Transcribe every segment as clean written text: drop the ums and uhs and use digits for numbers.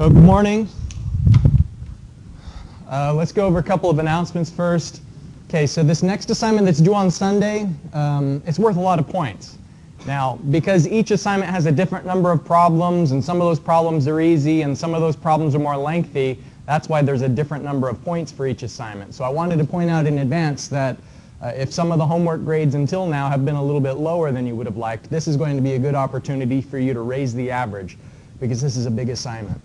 So good morning. Let's go over a couple of announcements first. Okay, so this next assignment that's due on Sunday, it's worth a lot of points. Now, because each assignment has a different number of problems, and some of those problems are easy, and some of those problems are more lengthy, that's why there's a different number of points for each assignment. So I wanted to point out in advance that if some of the homework grades until now have been a little bit lower than you would have liked, this is going to be a good opportunity for you to raise the average, because this is a big assignment.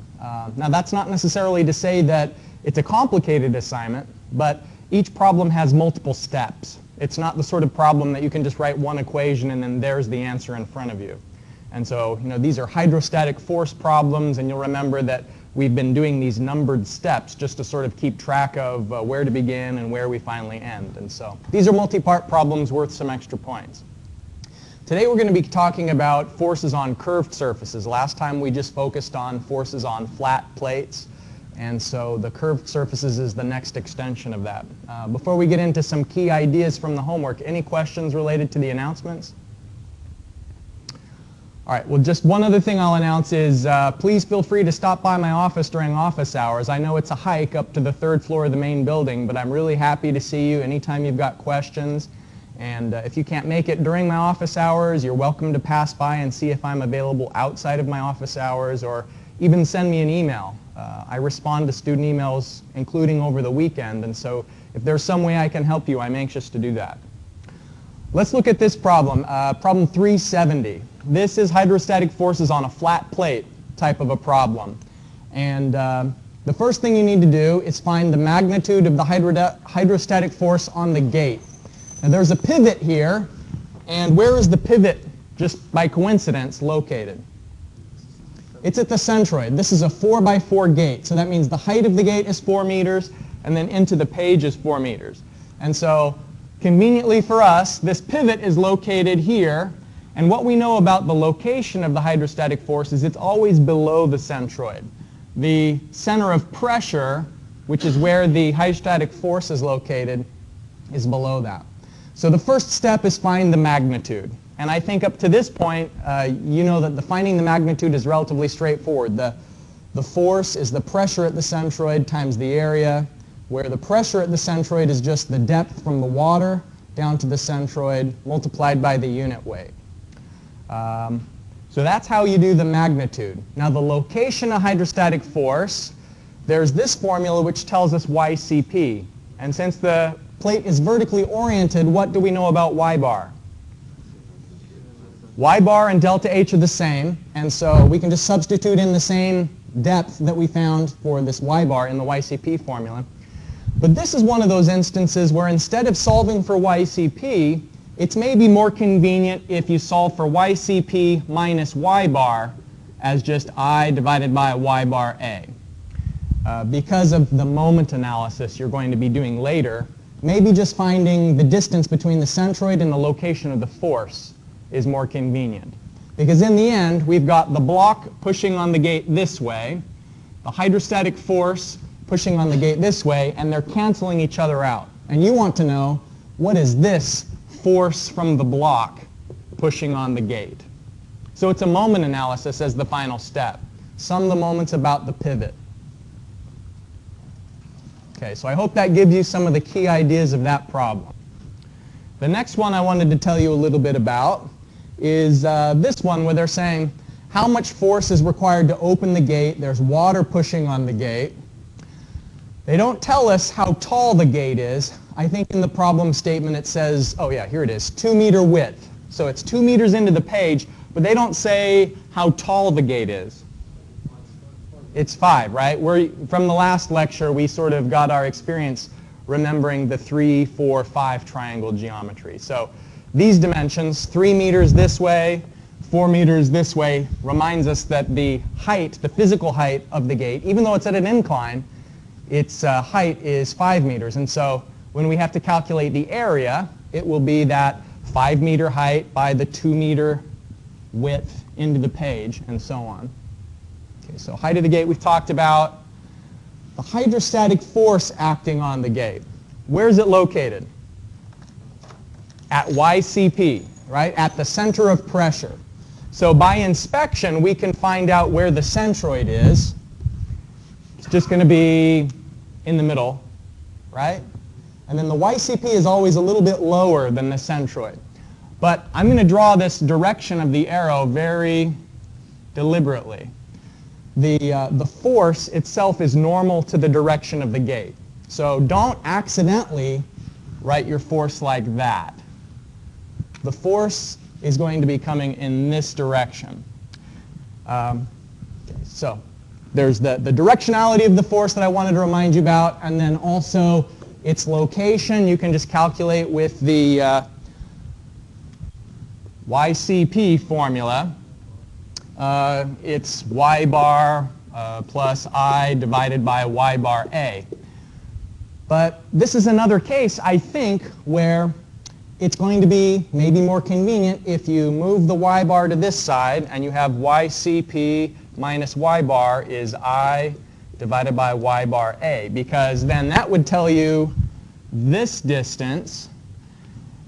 Now, that's not necessarily to say that it's a complicated assignment, but each problem has multiple steps. It's not the sort of problem that you can just write one equation and then there's the answer in front of you. And so, these are hydrostatic force problems, and you'll remember that we've been doing these numbered steps just to sort of keep track of where to begin and where we finally end. And so these are multi-part problems worth some extra points. Today we're going to be talking about forces on curved surfaces. Last time we just focused on forces on flat plates, and so the curved surfaces is the next extension of that. Before we get into some key ideas from the homework, any questions related to the announcements? All right, well, just one other thing I'll announce is please feel free to stop by my office during office hours. I know it's a hike up to the 3rd floor of the main building, but I'm really happy to see you anytime you've got questions. And if you can't make it during my office hours, you're welcome to pass by and see if I'm available outside of my office hours, or even send me an email. I respond to student emails, including over the weekend, and so if there's some way I can help you, I'm anxious to do that. Let's look at this problem, problem 370. This is hydrostatic forces on a flat plate type of a problem. And the first thing you need to do is find the magnitude of the hydrostatic force on the gate. Now there's a pivot here, and where is the pivot, just by coincidence, located? It's at the centroid. This is a 4x4 gate, so that means the height of the gate is 4 meters, and then into the page is 4 meters. And so, conveniently for us, this pivot is located here, and what we know about the location of the hydrostatic force is it's always below the centroid. The center of pressure, which is where the hydrostatic force is located, is below that. So the first step is find the magnitude. And I think up to this point, you know that finding the magnitude is relatively straightforward. The force is the pressure at the centroid times the area, where the pressure at the centroid is just the depth from the water down to the centroid multiplied by the unit weight. So that's how you do the magnitude. Now the location of hydrostatic force, there's this formula which tells us YCP. And since the plate is vertically oriented, what do we know about Y bar? Y bar and delta H are the same, and so we can just substitute in the same depth that we found for this Y bar in the YCP formula. But this is one of those instances where instead of solving for YCP, it's maybe more convenient if you solve for YCP minus Y bar as just I divided by Y bar A. Because of the moment analysis you're going to be doing later, maybe just finding the distance between the centroid and the location of the force is more convenient. Because in the end, we've got the block pushing on the gate this way, the hydrostatic force pushing on the gate this way, and they're canceling each other out. And you want to know, what is this force from the block pushing on the gate? So it's a moment analysis as the final step. Sum the moments about the pivot. Okay, so I hope that gives you some of the key ideas of that problem. The next one I wanted to tell you a little bit about is this one where they're saying how much force is required to open the gate. There's water pushing on the gate. They don't tell us how tall the gate is. I think in the problem statement it says, oh yeah, here it is, 2 meter width. So it's 2 meters into the page, but they don't say how tall the gate is. It's 5, right? From the last lecture, we sort of got our experience remembering the 3, 4, 5 triangle geometry. So these dimensions, 3 meters this way, 4 meters this way, reminds us that the height, the physical height of the gate, even though it's at an incline, its height is 5 meters. And so when we have to calculate the area, it will be that 5 meter height by the 2 meter width into the page, and so on. Okay, so height of the gate we've talked about. The hydrostatic force acting on the gate. Where is it located? At YCP, right? At the center of pressure. So by inspection, we can find out where the centroid is. just going to be in the middle, right? And then the YCP is always a little bit lower than the centroid. But I'm going to draw this direction of the arrow very deliberately. The force itself is normal to the direction of the gate. So don't accidentally write your force like that. The force is going to be coming in this direction. So there's the directionality of the force that I wanted to remind you about, and then also its location. You can just calculate with the YCP formula. It's y bar plus I divided by y bar A. But this is another case, I think, where it's going to be maybe more convenient if you move the y bar to this side and you have YCP minus y bar is I divided by y bar A, because then that would tell you this distance.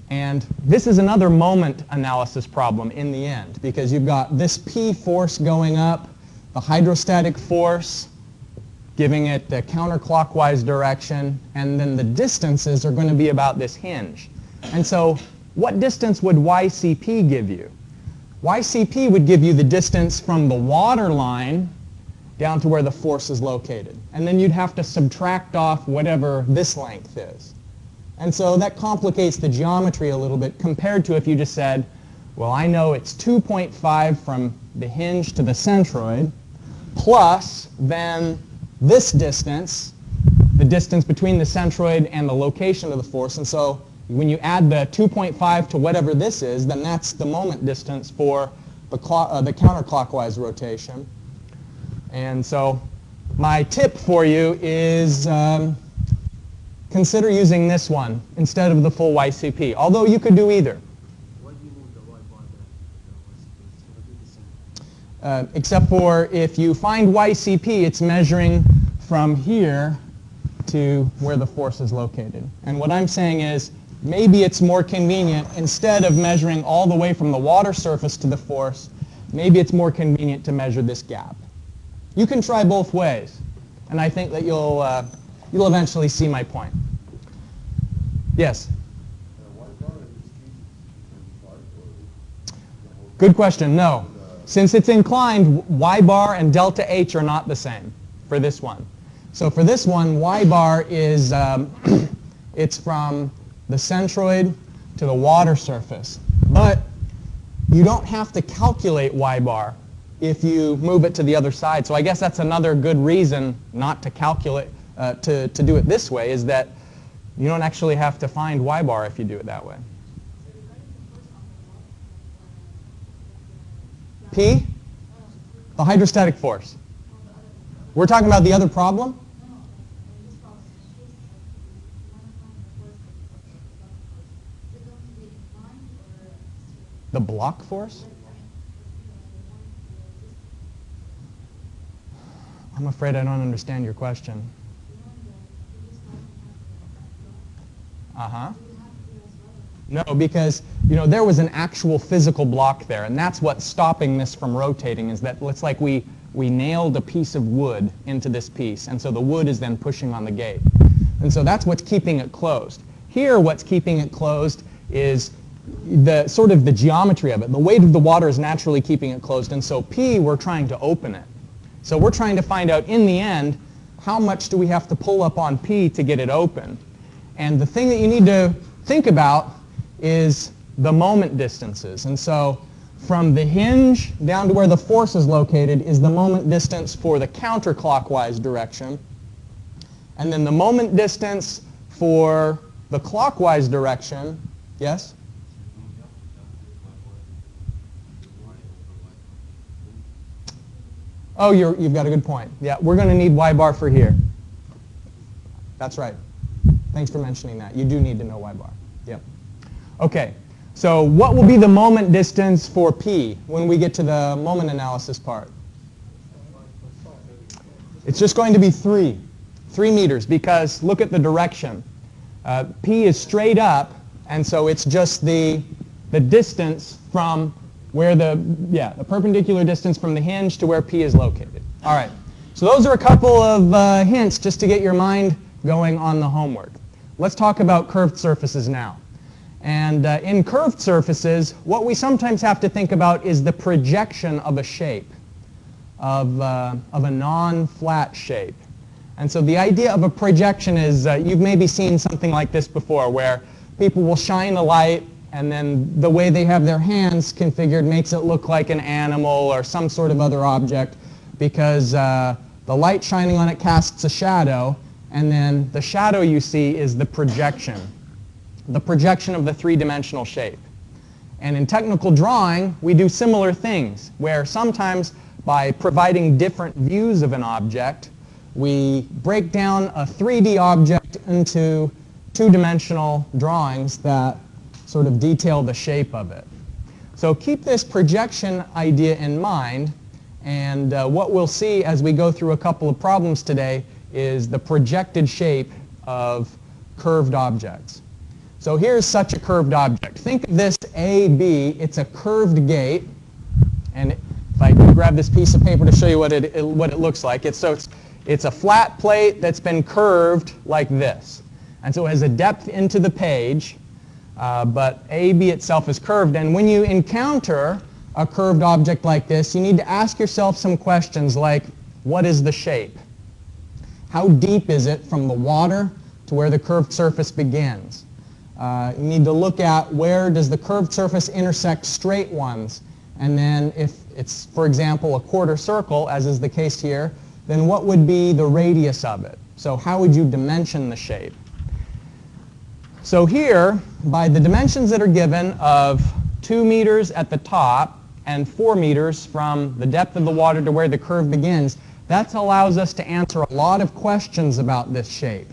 And this is another moment analysis problem in the end, because you've got this P force going up, the hydrostatic force giving it the counterclockwise direction, and then the distances are going to be about this hinge. And so what distance would YCP give you? YCP would give you the distance from the water line down to where the force is located. And then you'd have to subtract off whatever this length is. And so that complicates the geometry a little bit compared to if you just said, well, I know it's 2.5 from the hinge to the centroid, plus then this distance, the distance between the centroid and the location of the force. And so when you add the 2.5 to whatever this is, then that's the moment distance for the counterclockwise rotation. And so my tip for you is consider using this one instead of the full YCP, although you could do either. Why do you move the y bar back? Except for if you find YCP, it's measuring from here to where the force is located. And what I'm saying is maybe it's more convenient, instead of measuring all the way from the water surface to the force, maybe it's more convenient to measure this gap. You can try both ways, and I think that you'll eventually see my point. Yes? Good question. No. Since it's inclined, y bar and delta h are not the same for this one. So for this one, y bar is it's from the centroid to the water surface. But you don't have to calculate y bar if you move it to the other side. So I guess that's another good reason not to calculate, to do it this way, is that you don't actually have to find y bar if you do it that way. P? The hydrostatic force. We're talking about the other problem? The block force? I'm afraid I don't understand your question. Uh-huh. No, because there was an actual physical block there, and that's what's stopping this from rotating, is that it's like we nailed a piece of wood into this piece, and so the wood is then pushing on the gate. And so that's what's keeping it closed. Here, what's keeping it closed is the sort of the geometry of it. The weight of the water is naturally keeping it closed, and so P, we're trying to open it. So we're trying to find out, in the end, how much do we have to pull up on P to get it open. And the thing that you need to think about is the moment distances. And so from the hinge down to where the force is located is the moment distance for the counterclockwise direction. And then the moment distance for the clockwise direction, yes? Oh, you've got a good point. Yeah, we're going to need y bar for here. That's right. Thanks for mentioning that. You do need to know y bar. Yep. Okay, so what will be the moment distance for P when we get to the moment analysis part? It's just going to be 3 meters, because look at the direction. P is straight up, and so it's just the distance from where the perpendicular distance from the hinge to where P is located. All right. So those are a couple of hints just to get your mind going on the homework. Let's talk about curved surfaces now. And in curved surfaces, what we sometimes have to think about is the projection of a shape, of a non-flat shape. And so the idea of a projection is, you've maybe seen something like this before, where people will shine a light, and then the way they have their hands configured makes it look like an animal or some sort of other object, because the light shining on it casts a shadow, and then the shadow you see is the projection of the three-dimensional shape. And in technical drawing, we do similar things, where sometimes by providing different views of an object, we break down a 3D object into two-dimensional drawings that sort of detail the shape of it. So keep this projection idea in mind, and what we'll see as we go through a couple of problems today is the projected shape of curved objects. So here's such a curved object. Think of this AB. It's a curved gate, and if I grab this piece of paper to show you what it looks like, it's a flat plate that's been curved like this. And so it has a depth into the page, but AB itself is curved. And when you encounter a curved object like this, you need to ask yourself some questions like, what is the shape? How deep is it from the water to where the curved surface begins? You need to look at where does the curved surface intersect straight ones. And then if it's, for example, a quarter circle, as is the case here, then what would be the radius of it? So how would you dimension the shape? So here, by the dimensions that are given of 2 meters at the top and 4 meters from the depth of the water to where the curve begins, that allows us to answer a lot of questions about this shape.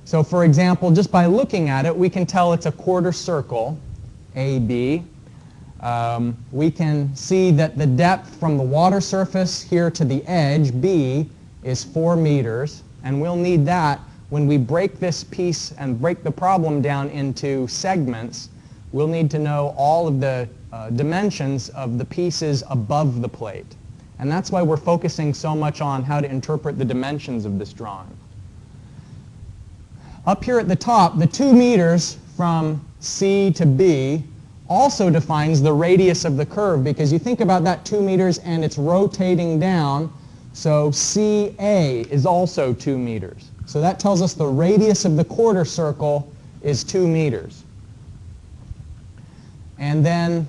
So for example, just by looking at it, we can tell it's a quarter circle, AB. We can see that the depth from the water surface here to the edge, B, is 4 meters. And we'll need that when we break this piece and break the problem down into segments. We'll need to know all of the dimensions of the pieces above the plate. And that's why we're focusing so much on how to interpret the dimensions of this drawing. Up here at the top, the 2 meters from C to B also defines the radius of the curve, because you think about that 2 meters and it's rotating down, so CA is also 2 meters. So that tells us the radius of the quarter circle is 2 meters. And then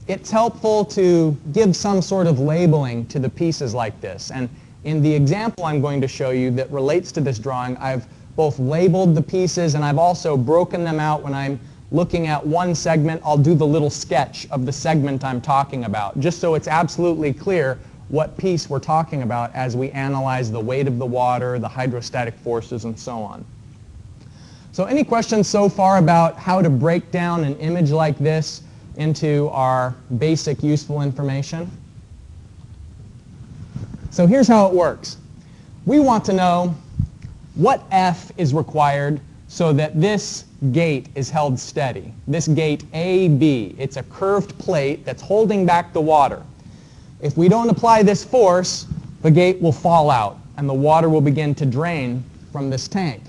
it's helpful to give some sort of labeling to the pieces like this. And in the example I'm going to show you that relates to this drawing, I've both labeled the pieces and I've also broken them out. When I'm looking at one segment, I'll do the little sketch of the segment I'm talking about, just so it's absolutely clear what piece we're talking about as we analyze the weight of the water, the hydrostatic forces, and so on. So any questions so far about how to break down an image like this into our basic useful information? So here's how it works. We want to know what F is required so that this gate is held steady. This gate AB, it's a curved plate that's holding back the water. If we don't apply this force, the gate will fall out and the water will begin to drain from this tank.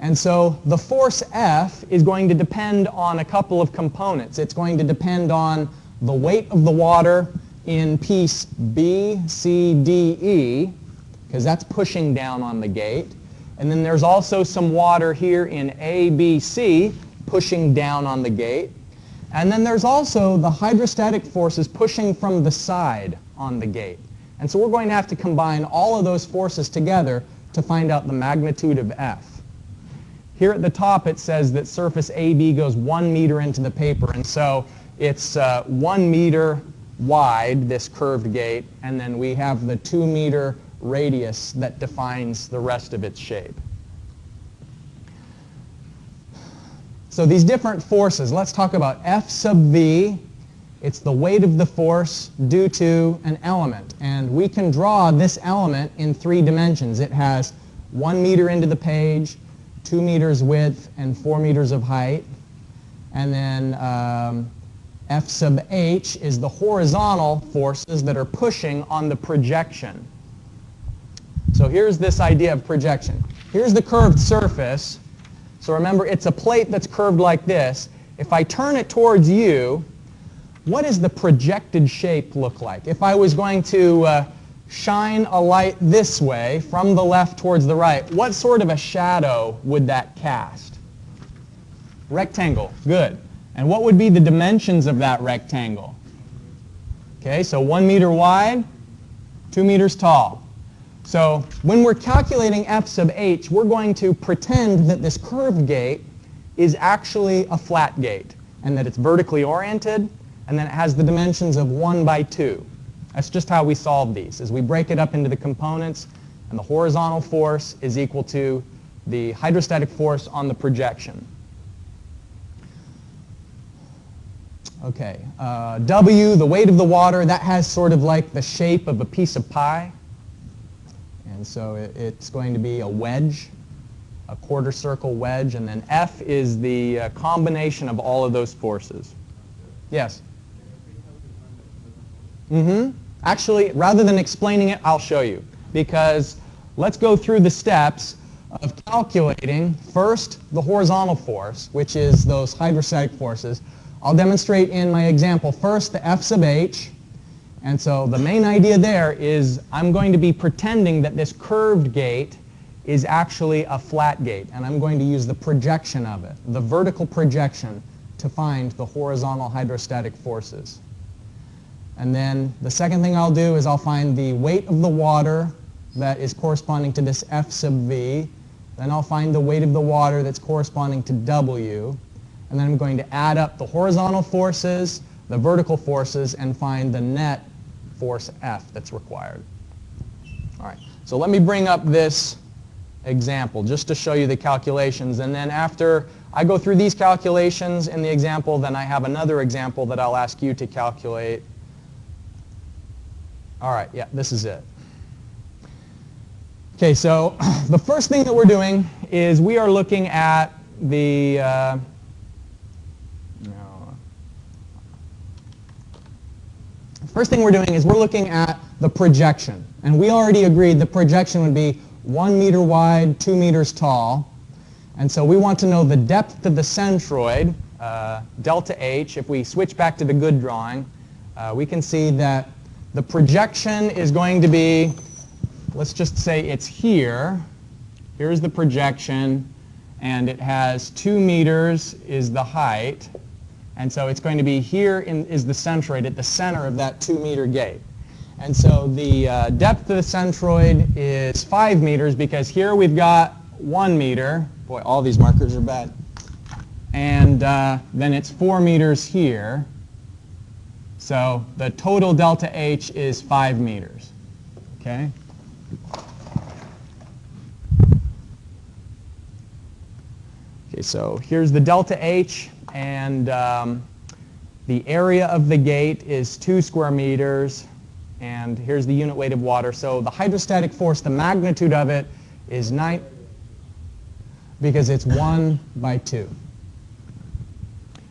And so the force F is going to depend on a couple of components. It's going to depend on the weight of the water in piece B, C, D, E, because that's pushing down on the gate. And then there's also some water here in A, B, C pushing down on the gate. And then there's also the hydrostatic forces pushing from the side on the gate. And so we're going to have to combine all of those forces together to find out the magnitude of F. Here at the top it says that surface AB goes 1 meter into the paper, and so it's 1 meter wide, this curved gate, and then we have the 2 meter radius that defines the rest of its shape. So these different forces, let's talk about F sub V. It's the weight of the force due to an element, and we can draw this element in 3 dimensions. It has 1 meter into the page, 2 meters width, and 4 meters of height. And then F sub H is the horizontal forces that are pushing on the projection. So here's this idea of projection. Here's the curved surface. So remember, it's a plate that's curved like this. If I turn it towards you, what does the projected shape look like? If I was going to shine a light this way from the left towards the right, what sort of a shadow would that cast? Rectangle. Good. And what would be the dimensions of that rectangle? Okay, so 1 meter wide, 2 meters tall. So when we're calculating f sub h, we're going to pretend that this curved gate is actually a flat gate and that it's vertically oriented and then it has the dimensions of 1 by 2. That's just how we solve these, is we break it up into the components, and the horizontal force is equal to the hydrostatic force on the projection. Okay, W, the weight of the water, that has sort of like the shape of a piece of pie. And so it's going to be a wedge, a quarter circle wedge, and then F is the combination of all of those forces. Yes? Actually, rather than explaining it, I'll show you. Because let's go through the steps of calculating first the horizontal force, which is those hydrostatic forces. I'll demonstrate in my example first the F sub h. And so the main idea there is I'm going to be pretending that this curved gate is actually a flat gate. And I'm going to use the projection of it, the vertical projection, to find the horizontal hydrostatic forces. And then the second thing I'll do is I'll find the weight of the water that is corresponding to this F sub v. Then I'll find the weight of the water that's corresponding to W. And then I'm going to add up the horizontal forces, the vertical forces, and find the net force F that's required. All right, so let me bring up this example just to show you the calculations. And then after I go through these calculations in the example, then I have another example that I'll ask you to calculate. All right, yeah, this is it. Okay, so the first thing that we're doing is we are looking at the first thing we're doing is we're looking at the projection. And we already agreed the projection would be 1 meter wide, 2 meters tall. And so we want to know the depth of the centroid, delta H. If we switch back to the good drawing, we can see that the projection is going to be, let's just say it's here. Here's the projection, and it has 2 meters is the height. And so it's going to be here is the centroid at the center of that 2 meter gate. And so the depth of the centroid is 5 meters because here we've got 1 meter. Boy, all these markers are bad. And then it's 4 meters here. So the total delta H is 5 meters. Okay? Okay, so here's the delta H. And the area of the gate is 2 square meters, and here's the unit weight of water. So the hydrostatic force, the magnitude of it is 9, because it's 1 by 2.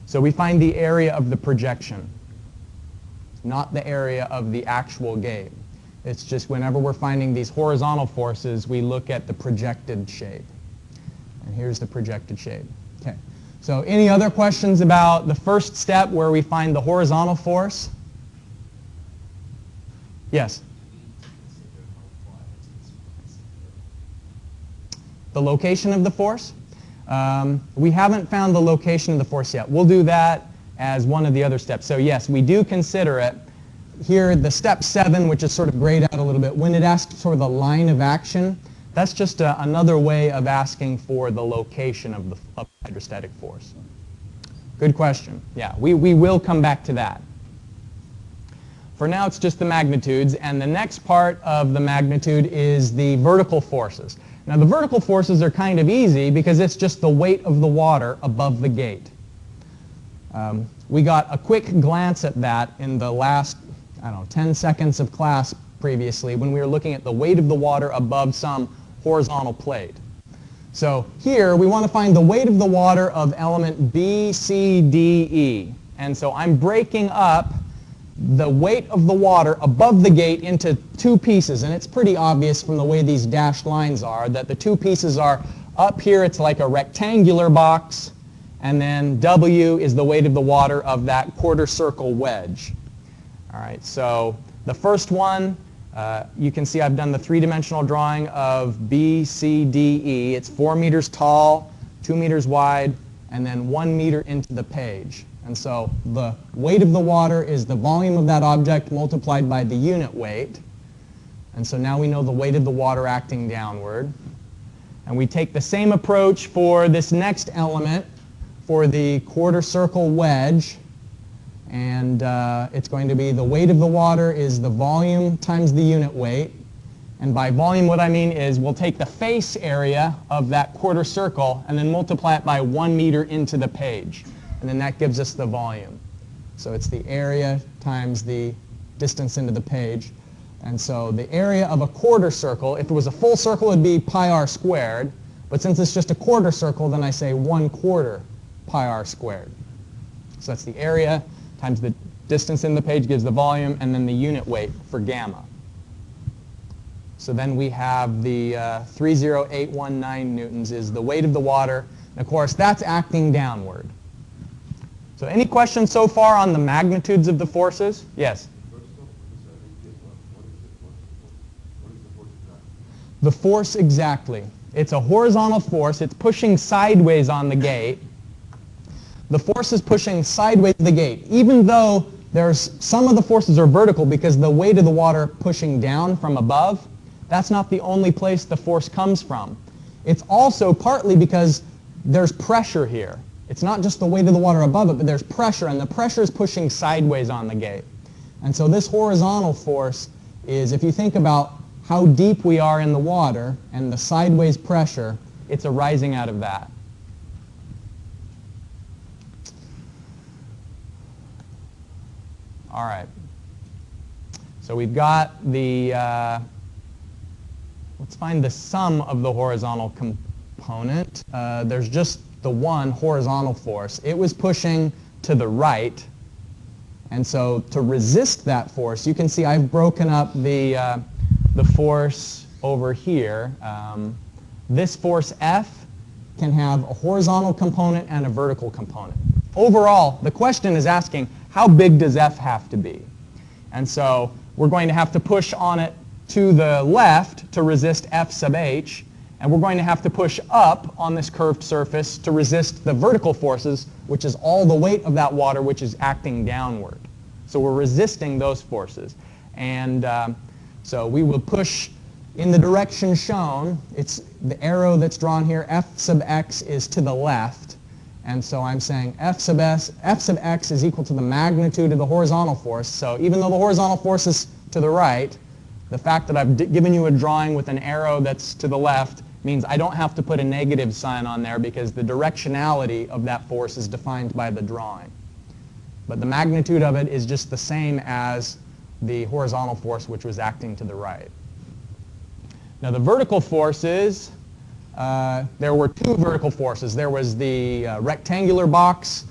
So we find the area of the projection, not the area of the actual gate. It's just whenever we're finding these horizontal forces, we look at the projected shape. And here's the projected shape. Okay. So any other questions about the first step where we find the horizontal force? Yes? The location of the force? We haven't found the location of the force yet. We'll do that as one of the other steps. So yes, we do consider it. Here, the step 7, which is sort of grayed out a little bit, when it asks for the line of action, that's just another way of asking for the location of the hydrostatic force. Good question. Yeah, we will come back to that. For now, it's just the magnitudes, and the next part of the magnitude is the vertical forces. Now, the vertical forces are kind of easy because it's just the weight of the water above the gate. We got a quick glance at that in the last, 10 seconds of class previously when we were looking at the weight of the water above some horizontal plate. So here we want to find the weight of the water of element B, C, D, E. And so I'm breaking up the weight of the water above the gate into two pieces. And it's pretty obvious from the way these dashed lines are that the two pieces are up here, it's like a rectangular box, and then W is the weight of the water of that quarter circle wedge. All right, so the first one, you can see I've done the three-dimensional drawing of B, C, D, E. It's 4 meters tall, 2 meters wide, and then 1 meter into the page. And so the weight of the water is the volume of that object multiplied by the unit weight. And so now we know the weight of the water acting downward. And we take the same approach for this next element for the quarter circle wedge. And it's going to be the weight of the water is the volume times the unit weight. And by volume, what I mean is we'll take the face area of that quarter circle and then multiply it by 1 meter into the page. And then that gives us the volume. So it's the area times the distance into the page. And so the area of a quarter circle, if it was a full circle, it would be pi r squared. But since it's just a quarter circle, then I say 1/4 pi r squared. So that's the area times the distance in the page gives the volume, and then the unit weight for gamma. So then we have the 30819 newtons is the weight of the water. And of course, that's acting downward. So any questions so far on the magnitudes of the forces? Yes? The force exactly. It's a horizontal force. It's pushing sideways on the gate. The force is pushing sideways the gate, even though there's some of the forces are vertical because the weight of the water pushing down from above. That's not the only place the force comes from. It's also partly because there's pressure here. It's not just the weight of the water above it, but there's pressure, and the pressure is pushing sideways on the gate. And so this horizontal force is, if you think about how deep we are in the water and the sideways pressure, it's arising out of that. All right. So we've got the, let's find the sum of the horizontal component. There's just the one horizontal force. It was pushing to the right. And so to resist that force, you can see I've broken up the force over here. This force F can have a horizontal component and a vertical component. Overall, the question is asking, how big does F have to be? And so we're going to have to push on it to the left to resist F sub h, and we're going to have to push up on this curved surface to resist the vertical forces, which is all the weight of that water which is acting downward. So we're resisting those forces. And so we will push in the direction shown. It's the arrow that's drawn here. F sub x is to the left. And so I'm saying F sub x is equal to the magnitude of the horizontal force. So even though the horizontal force is to the right, the fact that I've given you a drawing with an arrow that's to the left means I don't have to put a negative sign on there because the directionality of that force is defined by the drawing. But the magnitude of it is just the same as the horizontal force which was acting to the right. Now the vertical forces, there were two vertical forces. There was the rectangular box,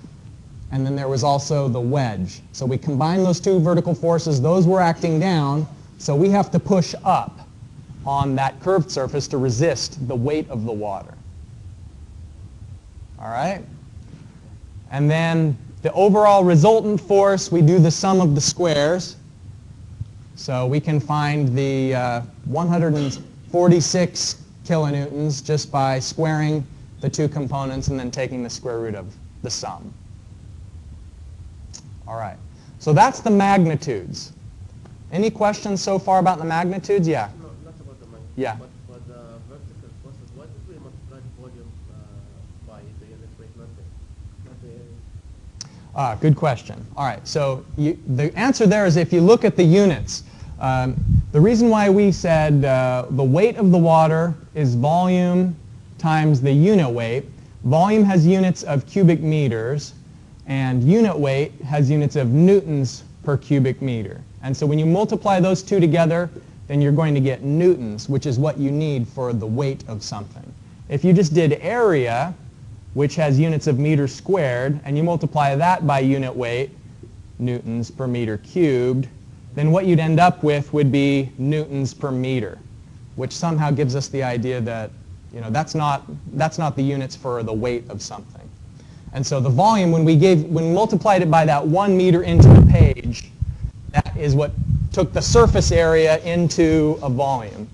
and then there was also the wedge. So we combined those two vertical forces. Those were acting down, so we have to push up on that curved surface to resist the weight of the water. All right? And then the overall resultant force, we do the sum of the squares. So we can find the 146 kilonewtons just by squaring the two components and then taking the square root of the sum. All right. So that's the magnitudes. Any questions so far about the magnitudes? Yeah. No, not about the magnitude. Yeah. But for the vertical forces, what if we multiply volume by the unit weight, not the area? Good question. All right. So the answer there is if you look at the units. The reason why we said the weight of the water is volume times the unit weight. Volume has units of cubic meters, and unit weight has units of newtons per cubic meter. And so when you multiply those two together, then you're going to get newtons, which is what you need for the weight of something. If you just did area, which has units of meters squared, and you multiply that by unit weight, newtons per meter cubed, then what you'd end up with would be newtons per meter, which somehow gives us the idea that, you know, that's not the units for the weight of something. And so the volume, when we multiplied it by that 1 meter into the page, that is what took the surface area into a volume.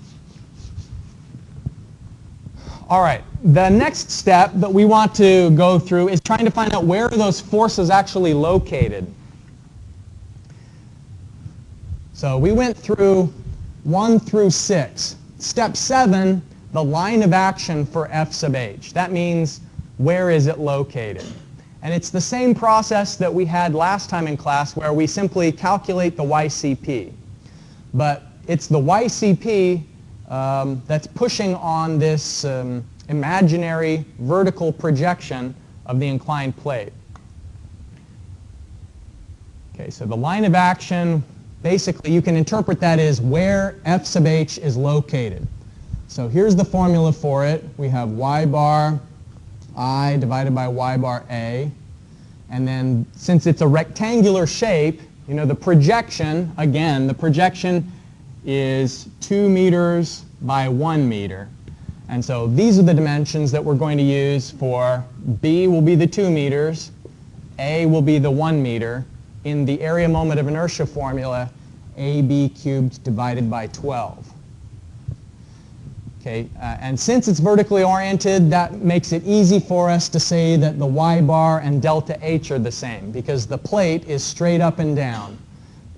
All right, the next step that we want to go through is trying to find out where are those forces actually located. So we went through 1 through 6. Step 7, the line of action for F sub h. That means where is it located? And it's the same process that we had last time in class where we simply calculate the YCP. But it's the YCP that's pushing on this imaginary vertical projection of the inclined plate. Okay, so the line of action, basically you can interpret that as where F sub h is located. So here's the formula for it. We have y bar I divided by y bar a. And then since it's a rectangular shape, you know, the projection, again, the projection is 2 meters by 1 meter. And so these are the dimensions that we're going to use for B will be the 2 meters, A will be the 1 meter. In the area moment of inertia formula, AB cubed divided by 12. Okay, and since it's vertically oriented, that makes it easy for us to say that the y bar and delta h are the same because the plate is straight up and down.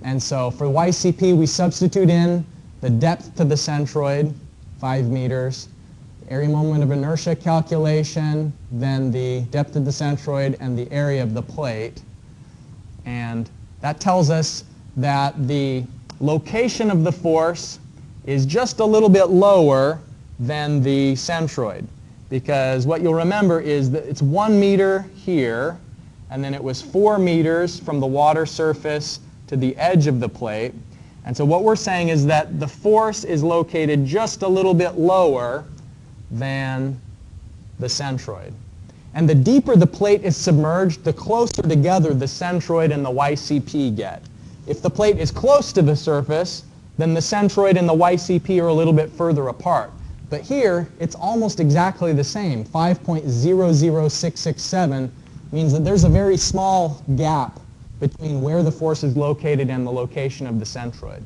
And so for YCP, we substitute in the depth to the centroid, 5 meters, area moment of inertia calculation, then the depth of the centroid and the area of the plate. And that tells us that the location of the force is just a little bit lower than the centroid, because what you'll remember is that it's 1 meter here, and then it was 4 meters from the water surface to the edge of the plate. And so what we're saying is that the force is located just a little bit lower than the centroid. And the deeper the plate is submerged, the closer together the centroid and the YCP get. If the plate is close to the surface, then the centroid and the YCP are a little bit further apart. But here, it's almost exactly the same. 5.00667 means that there's a very small gap between where the force is located and the location of the centroid.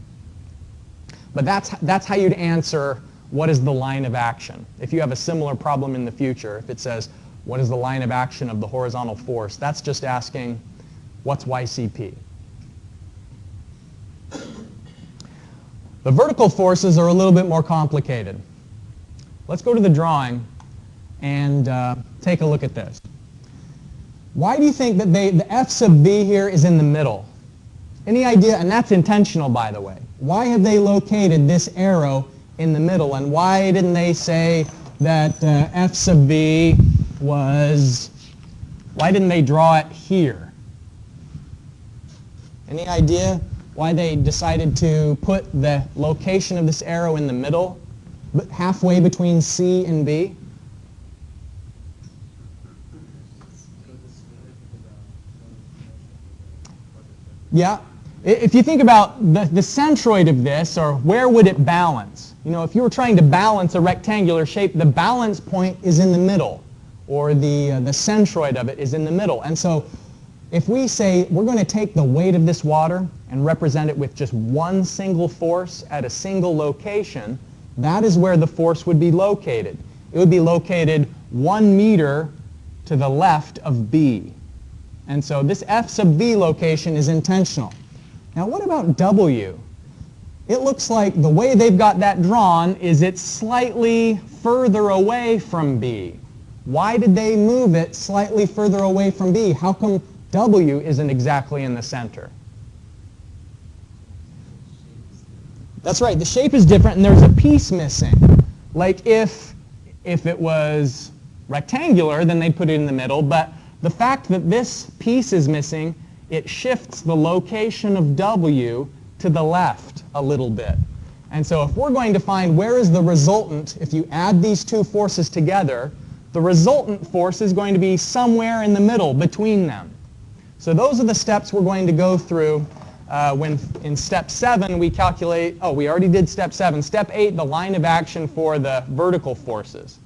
But that's how you'd answer what is the line of action. If you have a similar problem in the future, if it says, what is the line of action of the horizontal force, that's just asking, what's YCP? The vertical forces are a little bit more complicated. Let's go to the drawing and take a look at this. Why do you think that the F sub v here is in the middle? Any idea? And that's intentional, by the way. Why have they located this arrow in the middle? And why didn't they say that F sub v was, why didn't they draw it here? Any idea why they decided to put the location of this arrow in the middle, but halfway between C and B? Yeah. If you think about the centroid of this, or where would it balance? You know, if you were trying to balance a rectangular shape, the balance point is in the middle, or the centroid of it is in the middle. And so if we say we're going to take the weight of this water and represent it with just one single force at a single location, that is where the force would be located. It would be located 1 meter to the left of B. And so this F sub v location is intentional. Now what about W? It looks like the way they've got that drawn is it's slightly further away from B. Why did they move it slightly further away from B? How come W isn't exactly in the center? That's right, the shape is different and there's a piece missing. Like if it was rectangular, then they'd put it in the middle, but the fact that this piece is missing, it shifts the location of W to the left a little bit. And so if we're going to find where is the resultant, if you add these two forces together, the resultant force is going to be somewhere in the middle between them. So those are the steps we're going to go through when in step 7 we calculate, oh, we already did step 7. Step 8, the line of action for the vertical forces.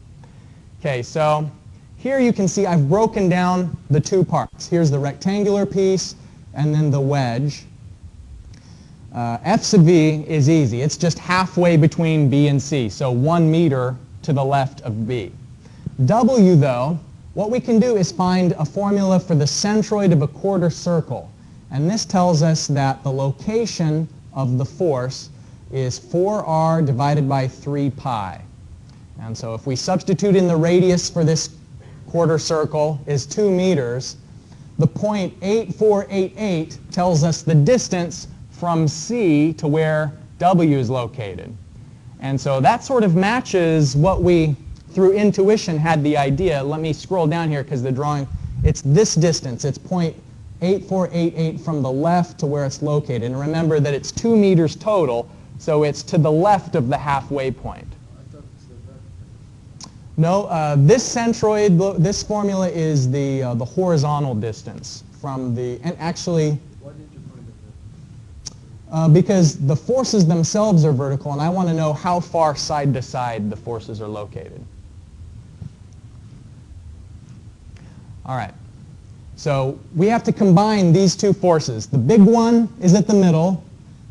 Okay, so here you can see I've broken down the two parts. Here's the rectangular piece and then the wedge. F sub V is easy. It's just halfway between B and C, so 1 meter to the left of B. W, though, what we can do is find a formula for the centroid of a quarter circle. And this tells us that the location of the force is 4r divided by 3 pi. And so if we substitute in the radius for this quarter circle is 2 meters, the point 8488 tells us the distance from C to where W is located. And so that sort of matches what we, through intuition, had the idea. Let me scroll down here because the drawing, it's this distance. It's point 8488 from the left to where it's located. And remember that it's 2 meters total, so it's to the left of the halfway point. No, this centroid, this formula is the horizontal distance from the, and actually, Why did you find it? because the forces themselves are vertical, and I want to know how far side to side the forces are located. All right. So we have to combine these two forces. The big one is at the middle.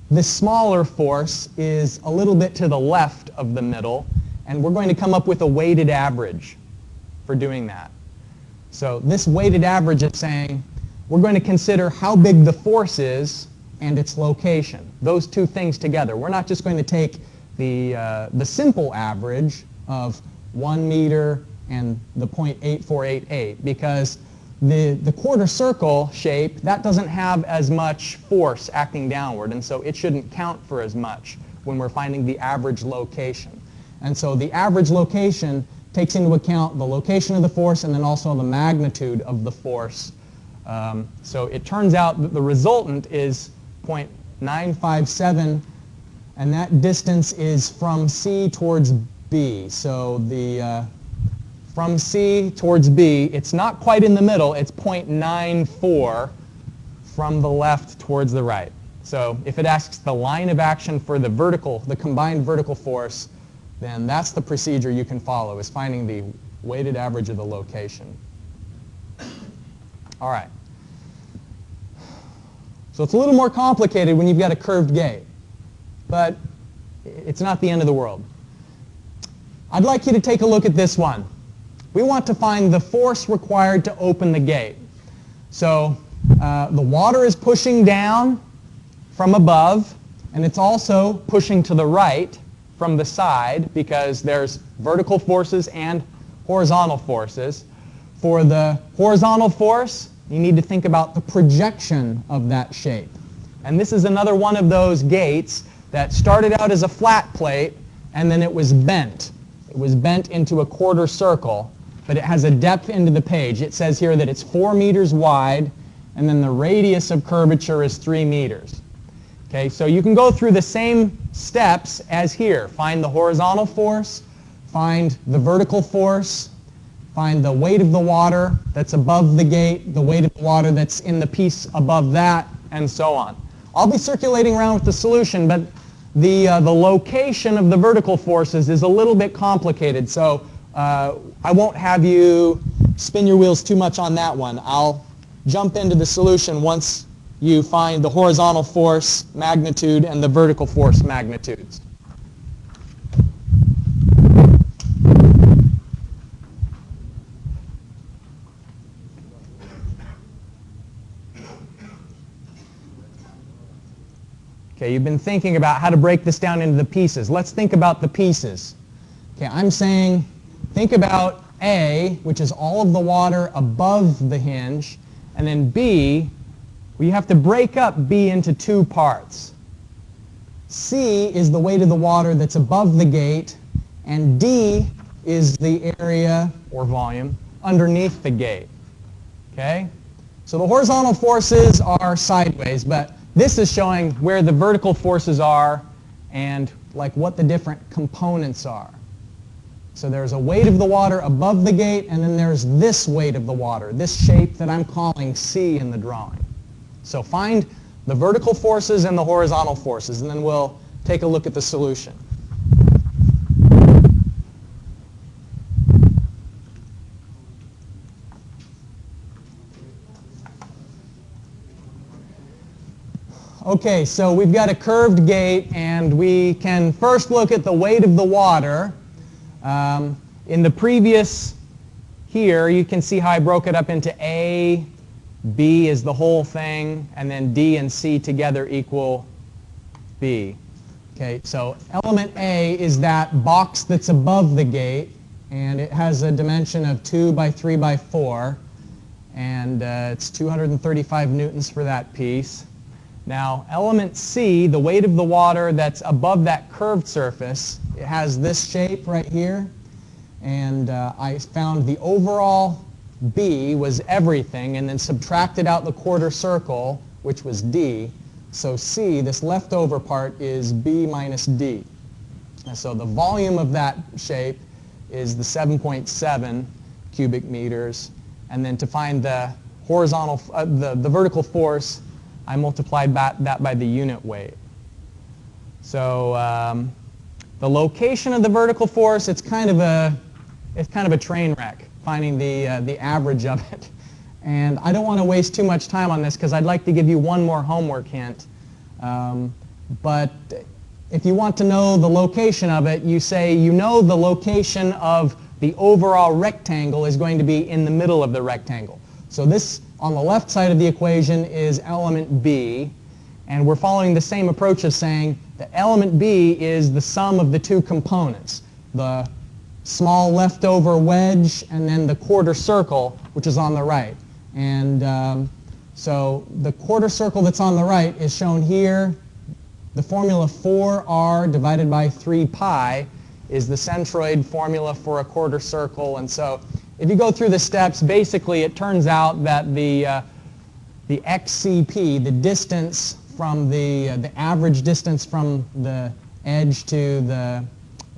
This smaller force is a little bit to the left of the middle, and we're going to come up with a weighted average for doing that. So this weighted average is saying we're going to consider how big the force is and its location. Those two things together. We're not just going to take the simple average of 1 meter and the point 8488, because the quarter circle shape, that doesn't have as much force acting downward, and so it shouldn't count for as much when we're finding the average location. And so the average location takes into account the location of the force and then also the magnitude of the force. So it turns out that the resultant is 0.957, and that distance is from C towards B. So from C towards B, it's not quite in the middle, it's 0.94 from the left towards the right. So if it asks the line of action for the vertical, the combined vertical force, then that's the procedure you can follow, is finding the weighted average of the location. All right. So it's a little more complicated when you've got a curved gate, but it's not the end of the world. I'd like you to take a look at this one. We want to find the force required to open the gate. So the water is pushing down from above, and it's also pushing to the right from the side because there's vertical forces and horizontal forces. For the horizontal force, you need to think about the projection of that shape. And this is another one of those gates that started out as a flat plate and then it was bent. It was bent into a quarter circle, but it has a depth into the page. It says here that it's 4 meters wide and then the radius of curvature is 3 meters. Okay, so you can go through the same steps as here. Find the horizontal force, find the vertical force, find the weight of the water that's above the gate, the weight of the water that's in the piece above that, and so on. I'll be circulating around with the solution, but the location of the vertical forces is a little bit complicated, so I won't have you spin your wheels too much on that one. I'll jump into the solution once you find the horizontal force magnitude and the vertical force magnitudes. Okay, you've been thinking about how to break this down into the pieces. Let's think about the pieces. Okay, I'm saying think about A, which is all of the water above the hinge, and then B, well, you have to break up B into two parts. C is the weight of the water that's above the gate, and D is the area, or volume, underneath the gate. Okay? So the horizontal forces are sideways, but this is showing where the vertical forces are and like what the different components are. So there's a weight of the water above the gate, and then there's this weight of the water, this shape that I'm calling C in the drawing. So find the vertical forces and the horizontal forces, and then we'll take a look at the solution. Okay, so we've got a curved gate, and we can first look at the weight of the water. In the previous here, you can see how I broke it up into A, B is the whole thing, and then D and C together equal B. Okay, so element A is that box that's above the gate, and it has a dimension of 2 by 3 by 4, and it's 235 newtons for that piece. Now, element C, the weight of the water that's above that curved surface, it has this shape right here, and I found the overall B was everything, and then subtracted out the quarter circle, which was D. So C, this leftover part, is B minus D. And so the volume of that shape is the 7.7 cubic meters, and then to find the horizontal, the vertical force, I multiplied that by the unit weight. So the location of the vertical force, it's kind of a train wreck, finding the average of it. And I don't want to waste too much time on this because I'd like to give you one more homework hint. But if you want to know the location of it, you say you know the location of the overall rectangle is going to be in the middle of the rectangle. So this, on the left side of the equation, is element B, and we're following the same approach of saying that element B is the sum of the two components, the small leftover wedge and then the quarter circle, which is on the right. And so the quarter circle that's on the right is shown here. The formula 4r divided by 3 pi is the centroid formula for a quarter circle, and so if you go through the steps, basically it turns out that the XCP, the distance from the average distance from the edge to the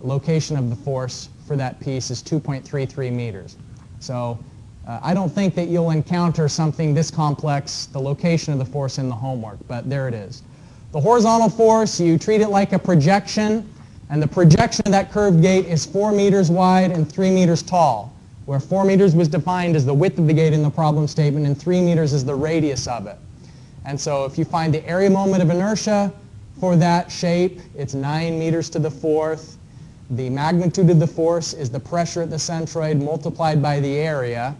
location of the force for that piece is 2.33 meters. So I don't think that you'll encounter something this complex, the location of the force, in the homework, but there it is. The horizontal force, you treat it like a projection, and the projection of that curved gate is 4 meters wide and 3 meters tall, where 4 meters was defined as the width of the gate in the problem statement and 3 meters is the radius of it. And so if you find the area moment of inertia for that shape, it's 9 meters to the fourth. The magnitude of the force is the pressure at the centroid multiplied by the area.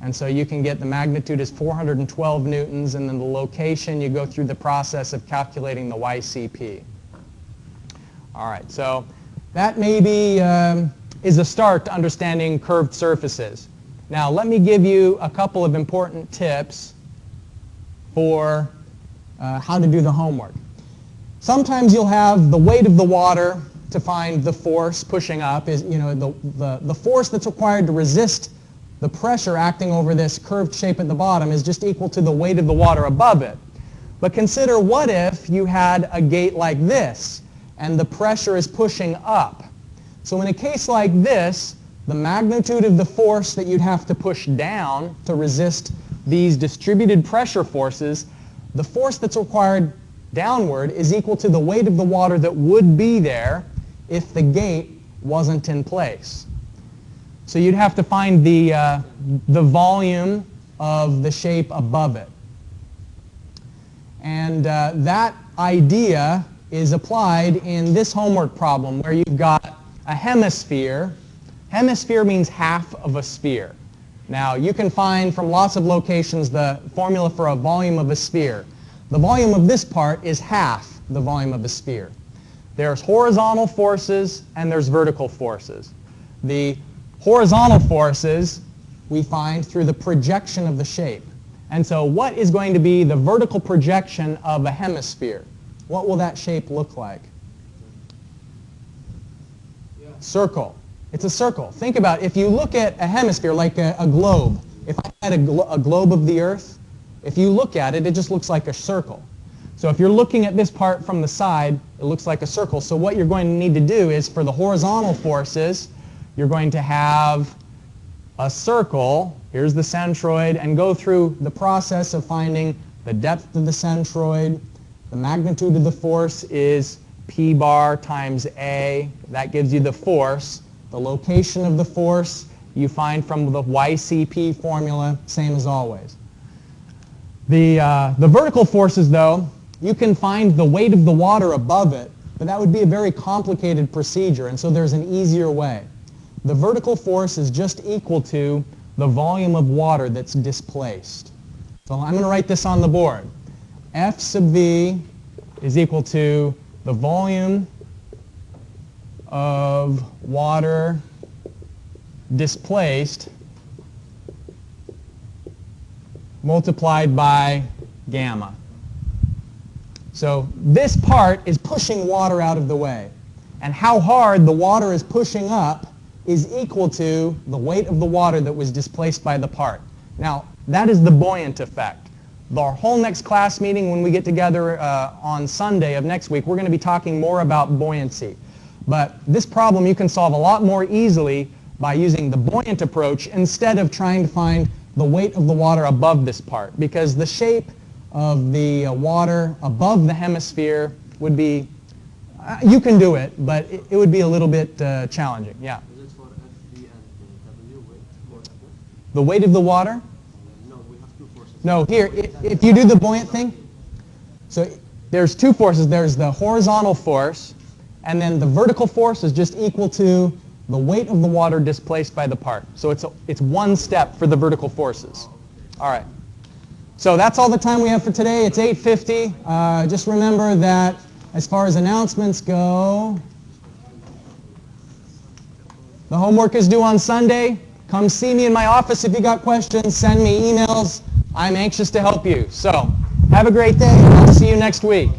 And so you can get the magnitude is 412 newtons, and then the location, you go through the process of calculating the YCP. All right, so that maybe is a start to understanding curved surfaces. Now let me give you a couple of important tips for how to do the homework. Sometimes you'll have the weight of the water to find the force pushing up, is the force that's required to resist the pressure acting over this curved shape at the bottom is just equal to the weight of the water above it. But consider, what if you had a gate like this and the pressure is pushing up? So in a case like this, the magnitude of the force that you'd have to push down to resist these distributed pressure forces, the force that's required downward is equal to the weight of the water that would be there if the gate wasn't in place. So you'd have to find the volume of the shape above it. And that idea is applied in this homework problem where you've got a hemisphere. Hemisphere means half of a sphere. Now you can find from lots of locations the formula for a volume of a sphere. The volume of this part is half the volume of a sphere. There's horizontal forces and there's vertical forces. The horizontal forces we find through the projection of the shape. And so what is going to be the vertical projection of a hemisphere? What will that shape look like? Circle. It's a circle. Think about it. If you look at a hemisphere like a globe, if I had a globe of the Earth, if you look at it, it just looks like a circle. So if you're looking at this part from the side, it looks like a circle. So what you're going to need to do is, for the horizontal forces, you're going to have a circle, here's the centroid, and go through the process of finding the depth of the centroid. The magnitude of the force is P bar times A. That gives you the force. The location of the force you find from the YCP formula, same as always. The vertical forces, though, you can find the weight of the water above it, but that would be a very complicated procedure, and so there's an easier way. The vertical force is just equal to the volume of water that's displaced. So I'm going to write this on the board. F sub V is equal to the volume of water displaced multiplied by gamma. So this part is pushing water out of the way. And how hard the water is pushing up is equal to the weight of the water that was displaced by the part. Now, that is the buoyant effect. Our whole next class meeting, when we get together on Sunday of next week, we're going to be talking more about buoyancy. But this problem you can solve a lot more easily by using the buoyant approach instead of trying to find the weight of the water above this part, because the shape of the water above the hemisphere would be, you can do it, but it would be a little bit challenging. Yeah. Is it for FV and W weight or The weight of the water? No, we have two forces. No, here, if you do the buoyant thing, so there's two forces. There's the horizontal force, and then the vertical force is just equal to the weight of the water displaced by the part. So it's one step for the vertical forces. All right. So that's all the time we have for today. It's 8:50. Just remember that as far as announcements go, the homework is due on Sunday. Come see me in my office if you got questions. Send me emails. I'm anxious to help you. So have a great day. I'll see you next week.